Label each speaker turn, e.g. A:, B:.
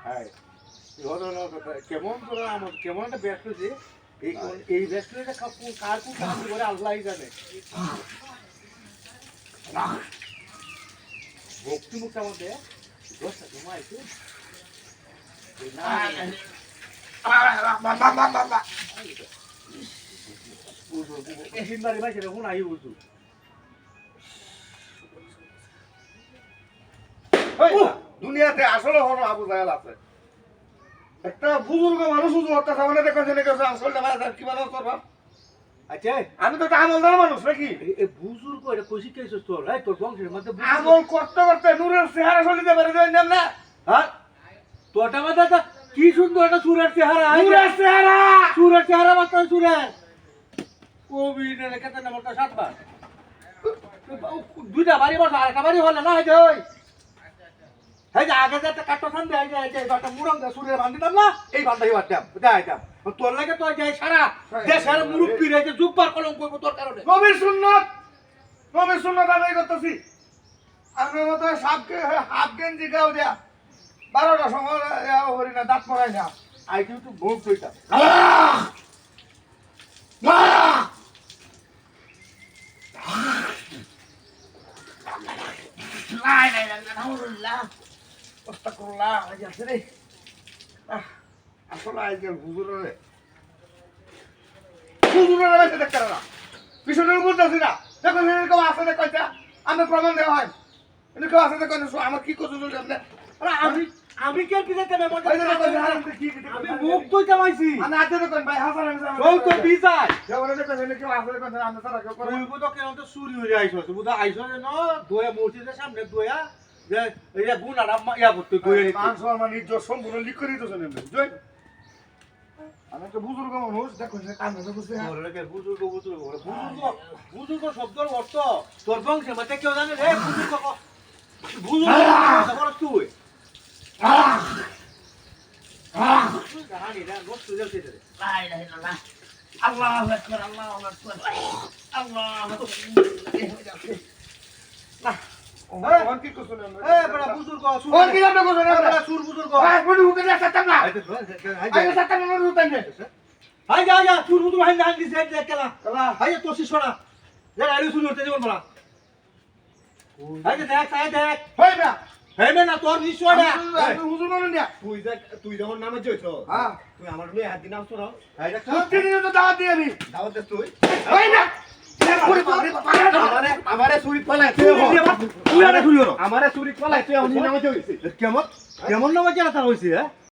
A: হ্যাঁ কেমন করে আমার কেমন একটা ব্যস্ত যে এই ব্যস্তটা কার কোন কাজ করে আল্লাহই জানে ভক্তি মুখটা মধ্যে দশটা জমা আছে
B: দুনিয়াতে আসলে হলো আবু জাহেল আছে একটা বুজুর্গ মানুষ হত্যা সামনে দেখেছে আসলে কি বানাও তোর বাপ
A: আচ্ছা
B: আমি তো একটা আমলদার মানুষ নাকি
A: বুজুর্গ এটা কইছি কেছো তোর তোর বংশের মধ্যে
B: আমল করতে করতে নূরের চেহারা চলিতে পারে যাই না
A: হ্যাঁ তোটা মাথা কি সুন্দর একটা সুরের চেহারা
B: নূরের চেহারা
A: মাত্র সুরের কোভিড লেখাতে না মাত্র 7 বার দুইটা বাড়ি বসা আরেকটা বাড়ি হল না যে আগে যে একটা কাট্টো থান দেয় যে একটা মুরং সুরের বান্ধিতাম না এই বান্ধাই বাড়তাম যাইতাম তোর লাগে তো যাই সারা দেশের মুরব্বী রেখে জুব্বার কলম করবো তোর কারণে
B: নবীর সুন্নত আদায় করতেছি আপনার মতো হাফ গেঞ্জি গাও দেয়া 12টা সময় হরি না দাঁত পড়াই না
A: আই কিন্তু ভোগ কইতাম
B: আসলে আজকাল হুজুরের দেখতে না পিছনের বুঝতেছি না দেখো কেউ আছে দেখো আমি প্রমাণ দেওয়া হয় কিন্তু কেউ আছে দেখো আমার কি করছো
A: আমি আমি কে পিছাতে আমি মুখ তো জামাইছি
B: আমি আজকে দেখুন ভাই হাসান
A: ওই তো বিজাই
B: কেউ আছে দেখো আমি তারা কেউ করে
A: তুই তো কেন তো চুরি হয়ে আইছস বুদা আইছস ন দয়া মসজিদের সামনে দয়া যে এই যে গুনাটা ইয়া করতে দয়া
B: পাঁচ সম্মান ইজ্জত সম্পূর্ণ লিখ করে দিতেছেন এমনি জয় আমি একটা বুজুর্গ মানুষ দেখুন কান্দে বুঝতে
A: বুজুর্গ শব্দের অর্থ তোর বংশের মধ্যে কেউ জানে রে বুজুর্গ তুই
B: আল্লাহু আকবার আল্লাহু আকবার আল্লাহু আকবার কোন কি করছেন
A: এ বড় বুজুর্গ
B: কোন কি আপনি করছেন
A: বড় সুর বুজুর্গ
B: এই বড় হুকে না সাতাম না আই সাতাম না রুতান দে
A: হাই যা যা সুর বুজুর্গ হাই না দিছে দেখলা হাই তো শিশোরা যা আইলো সুর করতে জীবন বড় হাই দেখ
B: হই না
A: হেমে না তোর নিশ্চয় না
B: হুজুর বলেন না
C: তুই যখন নামে যাইছ
B: হ্যাঁ
C: তুই আমার মেয়ে হাত দিন আসতো না
B: প্রতিদিন তো দাওয়াত দিয়ে আমি
C: দাওয়াত দে তুই
B: হই না
C: আমারে চুরি পালাই তুই আমারে চুরি পালাই তুই আমার নামে যাইছিস
A: কেমন কেমন নামে কেনা তার হইছে